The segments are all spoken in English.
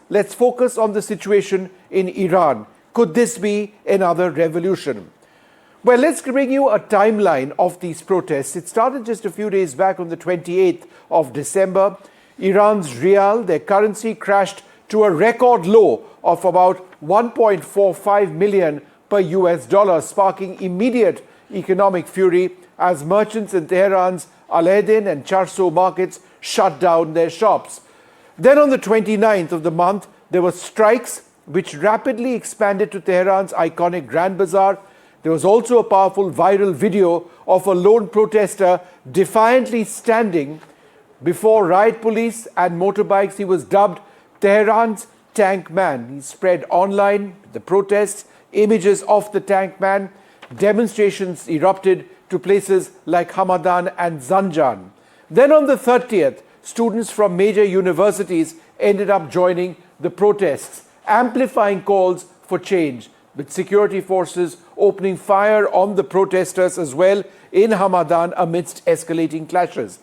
let's focus on the situation in Iran. Could this be another revolution? Well, let's bring you a timeline of these protests. It started just a few days back on the 28th of December. Iran's rial, their currency, crashed to a record low of about 1.45 million per US dollar, sparking immediate economic fury as merchants in Tehran's Al-Adin and Charso markets shut down their shops. Then on the 29th of the month, there were strikes which rapidly expanded to Tehran's iconic Grand Bazaar. There was also a powerful viral video of a lone protester defiantly standing before riot police and motorbikes. He was dubbed Tehran's Tank Man. He spread online the protests, images of the Tank Man. Demonstrations erupted to places like Hamadan and Zanjan. Then on the 30th, students from major universities ended up joining the protests, amplifying calls for change, with security forces opening fire on the protesters as well in Hamadan amidst escalating clashes.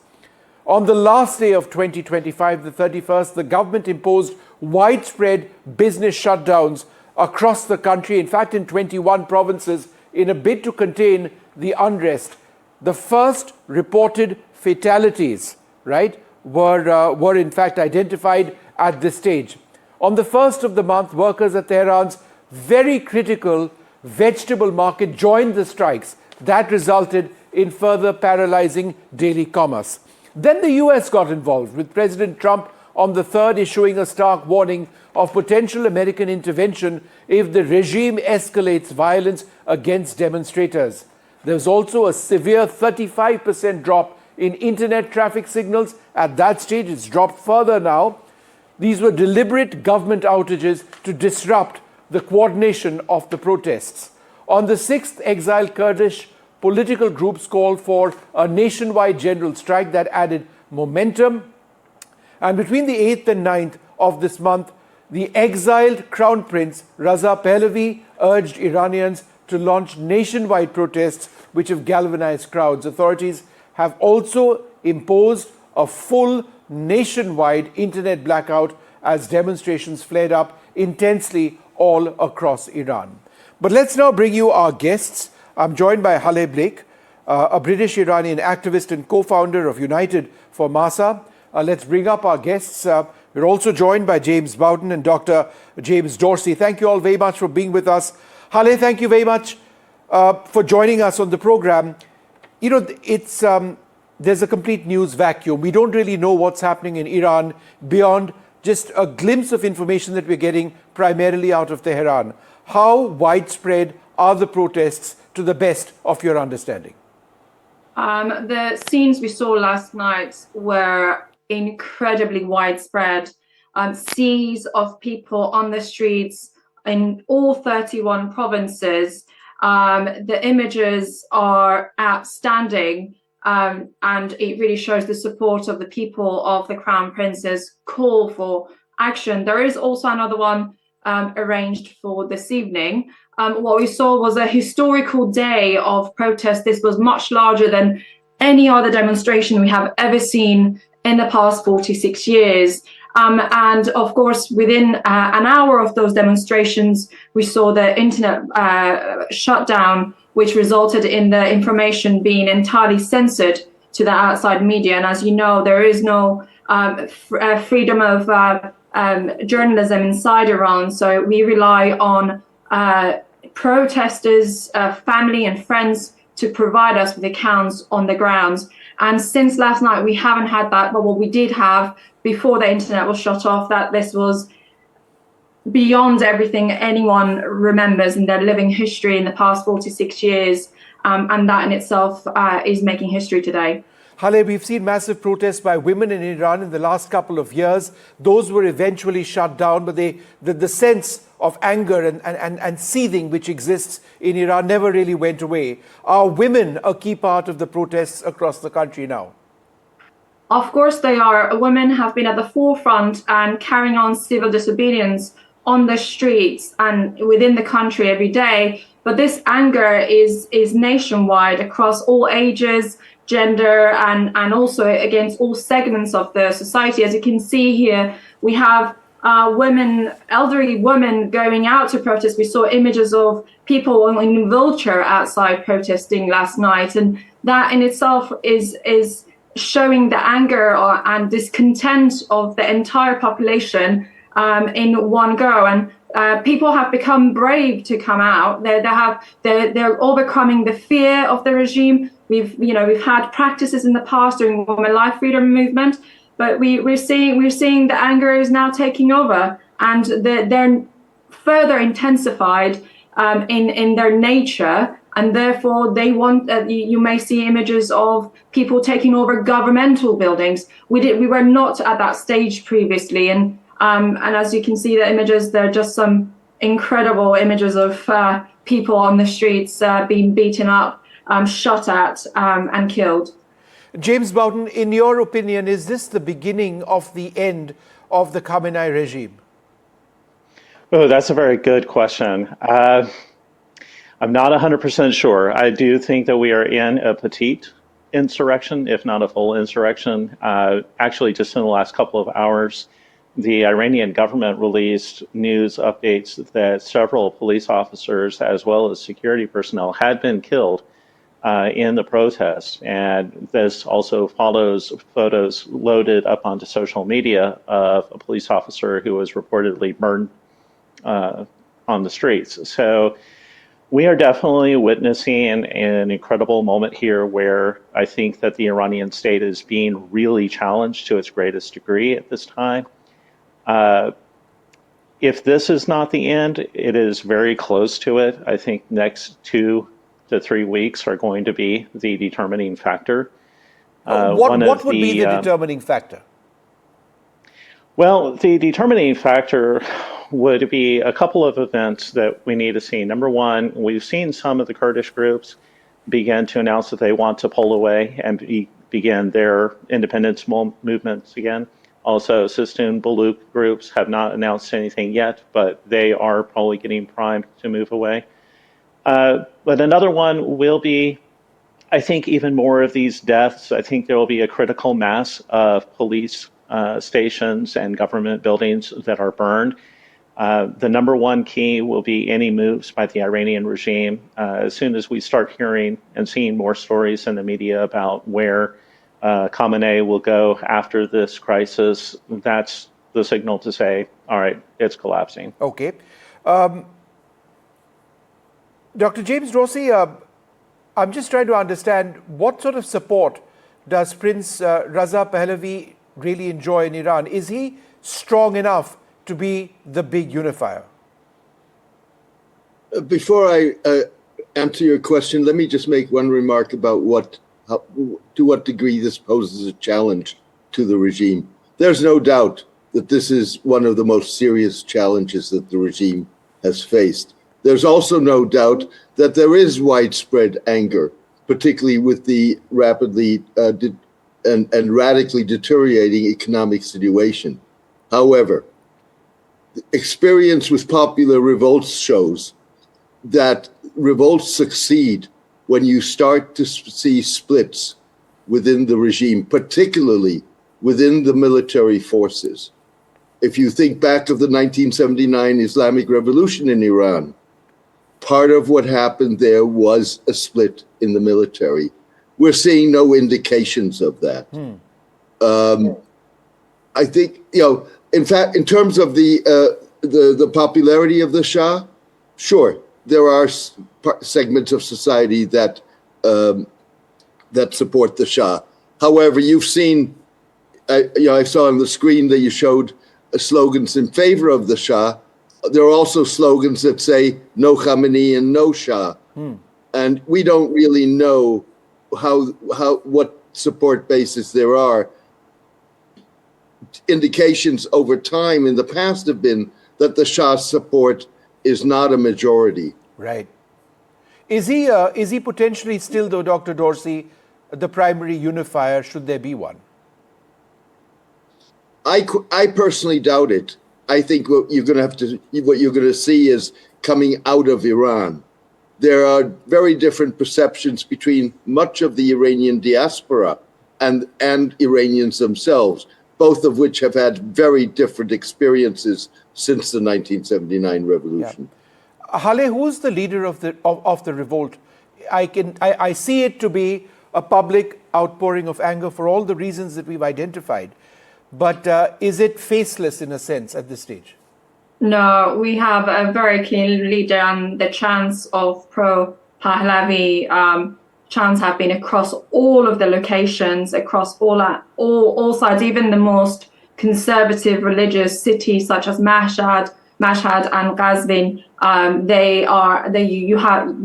On the last day of 2025, the 31st, the government imposed widespread business shutdowns across the country, in fact in 21 provinces, in a bid to contain the unrest. The first reported fatalities, were in fact identified at this stage. On the 1st of the month, workers at Tehran's very critical vegetable market joined the strikes. That resulted in further paralyzing daily commerce. Then the US got involved, with President Trump on the 3rd issuing a stark warning of potential American intervention if the regime escalates violence against demonstrators. There was also a severe 35% drop in internet traffic signals. At that stage, it's dropped further now. These were deliberate government outages to disrupt the coordination of the protests. On the 6th, exiled Kurdish political groups called for a nationwide general strike that added momentum. And between the 8th and 9th of this month, the exiled Crown Prince Raza Pahlavi urged Iranians to launch nationwide protests which have galvanized crowds. Authorities have also imposed a full nationwide internet blackout as demonstrations flared up intensely all across Iran. But let's now bring you our guests. I'm joined by Haleh Blake, a British-Iranian activist and co-founder of United for Masa. Let's bring up our guests. We're also joined by James Bowden and Dr. James Dorsey. Thank you all very much for being with us. Haleh, thank you very much for joining us on the program. You know, there's a complete news vacuum. We don't really know what's happening in Iran beyond just a glimpse of information that we're getting primarily out of Tehran. How widespread are the protests to the best of your understanding? The scenes we saw last night were incredibly widespread. Seas of people on the streets in all 31 provinces. The images are outstanding, and it really shows the support of the people of the Crown Prince's call for action. There is also another one arranged for this evening. What we saw was a historical day of protest. This was much larger than any other demonstration we have ever seen in the past 46 years. And of course, within an hour of those demonstrations, we saw the internet shutdown, which resulted in the information being entirely censored to the outside media. And as you know, there is no freedom of journalism inside Iran. So we rely on protesters, family and friends to provide us with accounts on the ground. And since last night, we haven't had that. But what we did have before the internet was shut off, that this was beyond everything anyone remembers in their living history in the past 46 years. And that in itself is making history today. Haleh, we've seen massive protests by women in Iran in the last couple of years. Those were eventually shut down, but the sense of anger and seething which exists in Iran never really went away. Are women a key part of the protests across the country now? Of course they are. Women have been at the forefront and carrying on civil disobedience on the streets and within the country every day. But this anger is nationwide across all ages, gender, and also against all segments of the society. As you can see here, we have women, elderly women going out to protest. We saw images of people in wheelchair outside protesting last night, and that in itself is showing the anger and discontent of the entire population in one go. And people have become brave to come out. They're overcoming the fear of the regime. We've had practices in the past during women life freedom movement, but we're seeing the anger is now taking over, and they're further intensified in their nature, and therefore they want. You may see images of people taking over governmental buildings. We were not at that stage previously, and as you can see the images, they're just some incredible images of people on the streets being beaten up, shot at, and killed. James Bowden, in your opinion, is this the beginning of the end of the Khamenei regime? Oh, that's a very good question. I'm not 100% sure. I do think that we are in a petite insurrection, if not a full insurrection. Actually, just in the last couple of hours, the Iranian government released news updates that several police officers, as well as security personnel, had been killed in the protests. And this also follows photos loaded up onto social media of a police officer who was reportedly burned on the streets. So we are definitely witnessing an incredible moment here where I think that the Iranian state is being really challenged to its greatest degree at this time. If this is not the end, it is very close to it. I think next 2 to 3 weeks are going to be the determining factor. What would be the determining factor? Well, the determining factor would be a couple of events that we need to see. Number one, we've seen some of the Kurdish groups begin to announce that they want to pull away and begin their independence movements again. Also, Sistun Baluch groups have not announced anything yet, but they are probably getting primed to move away. But another one will be, I think, even more of these deaths. I think there will be a critical mass of police stations and government buildings that are burned. The number one key will be any moves by the Iranian regime. As soon as we start hearing and seeing more stories in the media about where Khamenei will go after this crisis, that's the signal to say, all right, it's collapsing. Okay. Dr. James Dorsey, I'm just trying to understand what sort of support does Prince Raza Pahlavi really enjoy in Iran? Is he strong enough to be the big unifier? Before I answer your question, let me just make one remark about to what degree this poses a challenge to the regime. There's no doubt that this is one of the most serious challenges that the regime has faced. There's also no doubt that there is widespread anger, particularly with the rapidly and radically deteriorating economic situation. However, experience with popular revolts shows that revolts succeed when you start to see splits within the regime, particularly within the military forces. If you think back of the 1979 Islamic Revolution in Iran, part of what happened there was a split in the military. We're seeing no indications of that. I think, in fact, in terms of the popularity of the Shah, sure, there are segments of society that support the Shah. However, you've seen, I saw on the screen that you showed slogans in favor of the Shah. There are also slogans that say no Khamenei and no Shah, and we don't really know what support bases there are. Indications over time in the past have been that the Shah's support is not a majority. Right. Is he potentially still, though, Dr. Dorsey, the primary unifier, should there be one? I personally doubt it. I think what you're going to see is coming out of Iran. There are very different perceptions between much of the Iranian diaspora and Iranians themselves. both of which have had very different experiences since the 1979 revolution. Yeah. Hale, who's the leader of the revolt? I see it to be a public outpouring of anger for all the reasons that we've identified. But is it faceless in a sense at this stage? No, we have a very clear leader, and the chants of pro-Pahlavi chants have been across all of the locations, across all sides, even the most conservative religious cities such as Mashhad and Qazvin.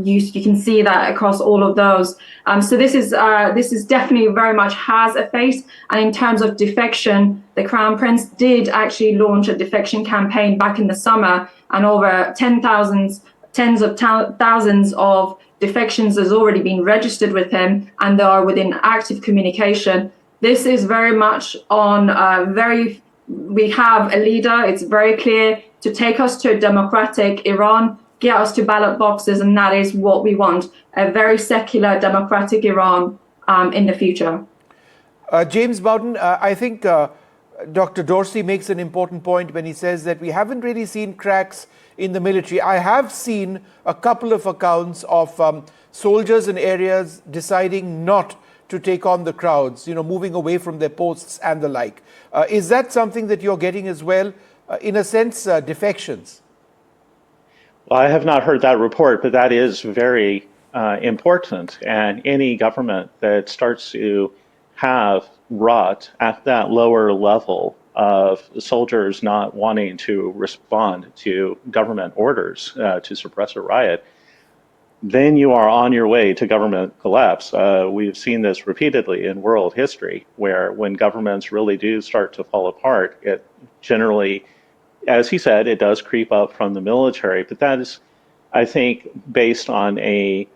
You can see that across all of those. So this is definitely very much has a face. And in terms of defection, the Crown Prince did actually launch a defection campaign back in the summer, and over tens of thousands of defections has already been registered with him, and they are within active communication. This is very much on we have a leader, it's very clear, to take us to a democratic Iran, get us to ballot boxes, and that is what we want, a very secular, democratic Iran in the future. James Bowden, I think Dr. Dorsey makes an important point when he says that we haven't really seen cracks in the military. I have seen a couple of accounts of soldiers in areas deciding not to take on the crowds, moving away from their posts and the like. Is that something that you're getting as well? In a sense, defections? Well, I have not heard that report, but that is very important. And any government that starts to have rot at that lower level of soldiers not wanting to respond to government orders to suppress a riot, then you are on your way to government collapse. We've seen this repeatedly in world history, where when governments really do start to fall apart, it generally, as he said, it does creep up from the military. But that is, I think, based on a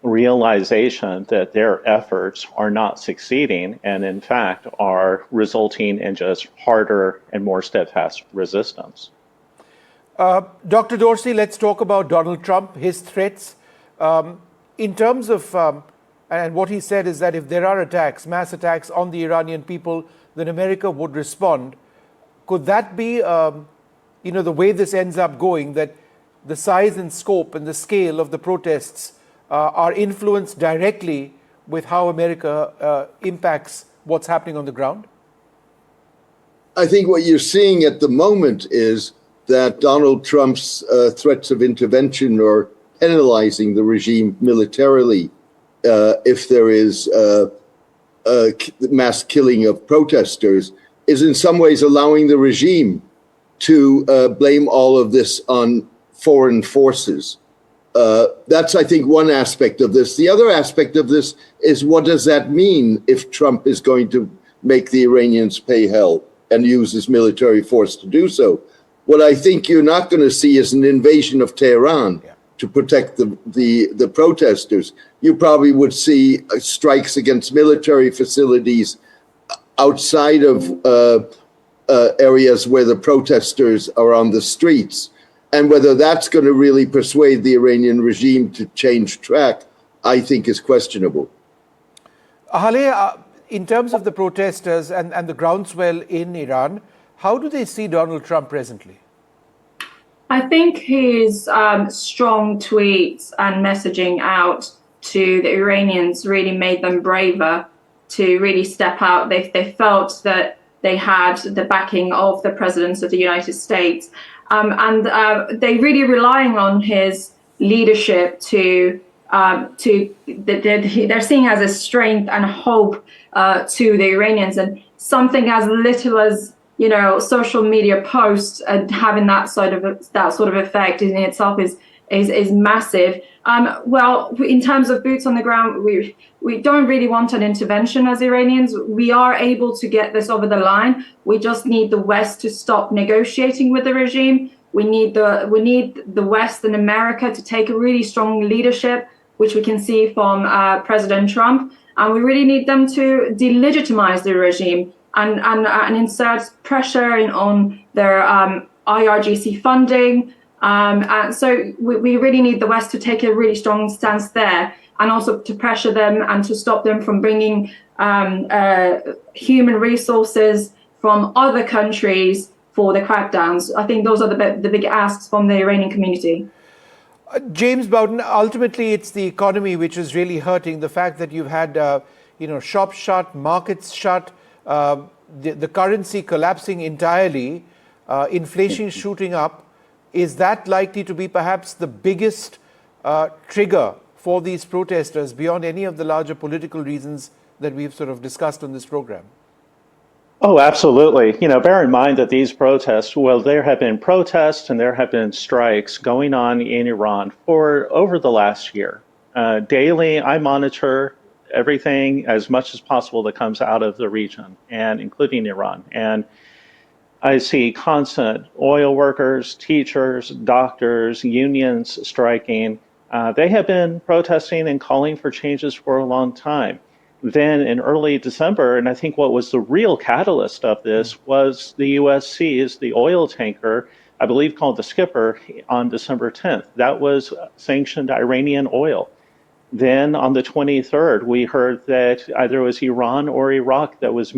realization that their efforts are not succeeding, and in fact are resulting in just harder and more steadfast resistance. Dr. Dorsey, let's talk about Donald Trump, his threats. In terms of, and what he said is that if there are attacks, mass attacks on the Iranian people, then America would respond. Could that be, the way this ends up going, that the size and scope and the scale of the protests are influenced directly with how America impacts what's happening on the ground? I think what you're seeing at the moment is that Donald Trump's threats of intervention or penalizing the regime militarily if there is mass killing of protesters is in some ways allowing the regime to blame all of this on foreign forces. That's, I think, one aspect of this. The other aspect of this is, what does that mean if Trump is going to make the Iranians pay hell and use his military force to do so? What I think you're not going to see is an invasion of Tehran to protect the protesters. You probably would see strikes against military facilities outside of areas where the protesters are on the streets. And whether that's going to really persuade the Iranian regime to change track, I think is questionable. Hale, in terms of the protesters and the groundswell in Iran, how do they see Donald Trump presently? I think his strong tweets and messaging out to the Iranians really made them braver to really step out. They felt that they had the backing of the president of the United States. And they really relying on his leadership they're seeing as a strength and hope to the Iranians, and something as little as social media posts having that sort of effect in itself is massive. Well, in terms of boots on the ground, we don't really want an intervention as Iranians. We are able to get this over the line. We just need the West to stop negotiating with the regime. We need the West and America to take a really strong leadership, which we can see from President Trump, and we really need them to delegitimize the regime and insert pressure on their IRGC funding. And so we really need the West to take a really strong stance there, and also to pressure them and to stop them from bringing human resources, from other countries for the crackdowns. I think those are the big asks from the Iranian community. James Bowden, ultimately it's the economy which is really hurting. The fact that you've had shops shut, markets shut, the currency collapsing entirely, inflation shooting up, is that likely to be perhaps the biggest trigger for these protesters beyond any of the larger political reasons that we've sort of discussed on this program? Oh, absolutely. Bear in mind that these protests, well, there have been protests and there have been strikes going on in Iran for over the last year. Daily, I monitor everything as much as possible that comes out of the region, and including Iran. And I see constant oil workers, teachers, doctors, unions striking. They have been protesting and calling for changes for a long time. Then in early December, and I think what was the real catalyst of this was the US seized the oil tanker, I believe called the Skipper, on December 10th. That was sanctioned Iranian oil. Then on the 23rd, we heard that either it was Iran or Iraq that was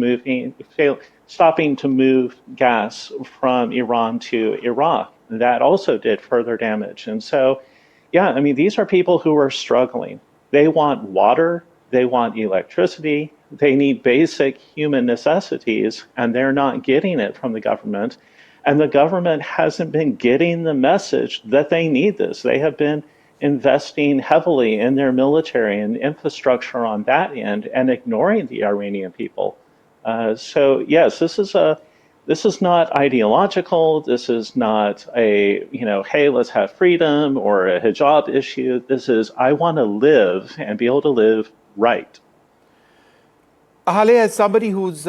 stopping to move gas from Iran to Iraq. That also did further damage. And so, yeah, these are people who are struggling. They want water. They want electricity, they need basic human necessities, and they're not getting it from the government. And the government hasn't been getting the message that they need this. They have been investing heavily in their military and infrastructure on that end and ignoring the Iranian people. So yes, this is not ideological. This is not a, hey, let's have freedom or a hijab issue. This is, I want to live and be able to live right. Haleh, as somebody who's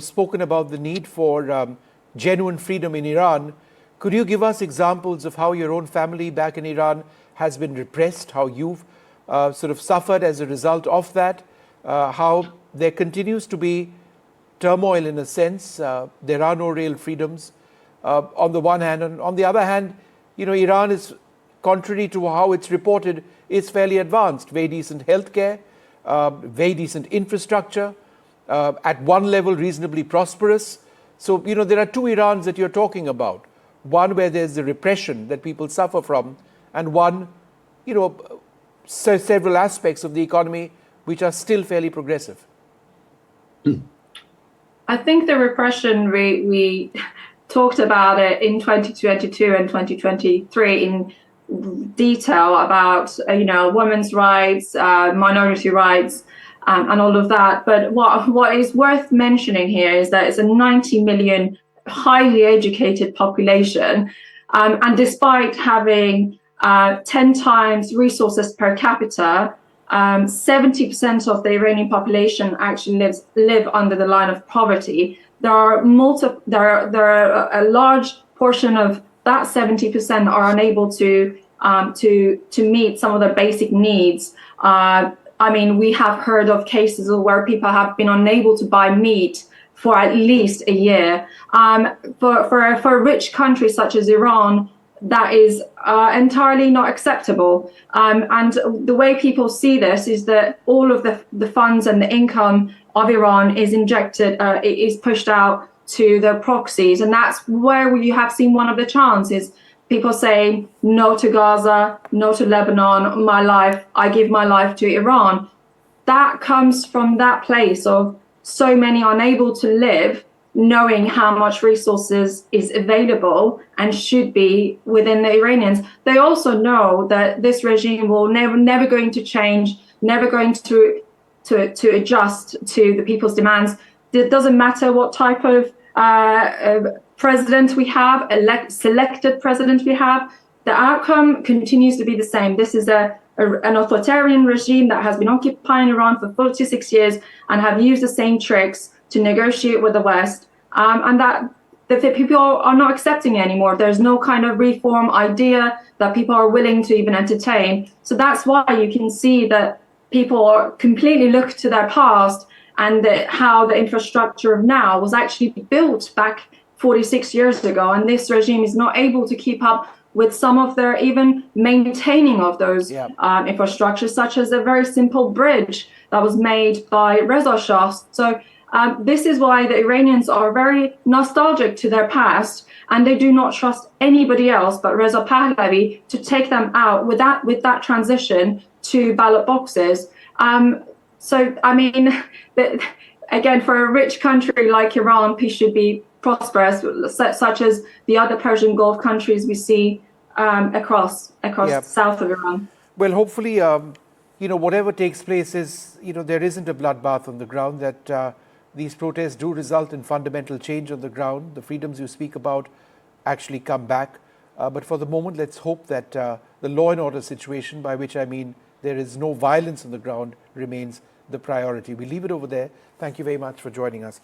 spoken about the need for genuine freedom in Iran, could you give us examples of how your own family back in Iran has been repressed, how you've sort of suffered as a result of that, how there continues to be turmoil in a sense, there are no real freedoms on the one hand, and on the other hand, Iran is, contrary to how it's reported, is fairly advanced, very decent healthcare, very decent infrastructure, at one level reasonably prosperous. So, there are two Irans that you're talking about. One where there's the repression that people suffer from, and one, several aspects of the economy which are still fairly progressive. I think the repression, we talked about it in 2022 and 2023 in detail about women's rights, minority rights, and all of that. But what is worth mentioning here is that it's a 90 million highly educated population, and despite having 10 times resources per capita, 70% of the Iranian population actually live under the line of poverty. There are a large portion of that 70% are unable to meet some of their basic needs. We have heard of cases where people have been unable to buy meat for at least a year. For a rich country such as Iran, that is entirely not acceptable. And the way people see this is that all of the funds and the income of Iran is injected, is pushed out to the proxies. And that's where you have seen one of the chants is people say no to Gaza, no to Lebanon, I give my life to Iran. That comes from that place of so many unable to live, knowing how much resources is available and should be within the Iranians. They also know that this regime will never going to change, never going to adjust to the people's demands. It doesn't matter what type of president we have, selected president we have, the outcome continues to be the same. This is an authoritarian regime that has been occupying Iran for 46 years and have used the same tricks to negotiate with the West, and that the people are not accepting it anymore. There's no kind of reform idea that people are willing to even entertain. So that's why you can see that people are completely look to their past and how the infrastructure of now was actually built back 46 years ago. And this regime is not able to keep up with some of their even maintaining of those infrastructures, such as a very simple bridge that was made by Reza Shah. So This is why the Iranians are very nostalgic to their past, and they do not trust anybody else but Reza Pahlavi to take them out with that transition to ballot boxes. So, I mean, again, for a rich country like Iran, peace should be prosperous, such as the other Persian Gulf countries we see across the south of Iran. Well, hopefully, whatever takes place is, there isn't a bloodbath on the ground, that these protests do result in fundamental change on the ground. The freedoms you speak about actually come back. But for the moment, let's hope that the law and order situation, by which I mean there is no violence on the ground, remains the priority. We leave it over there. Thank you very much for joining us.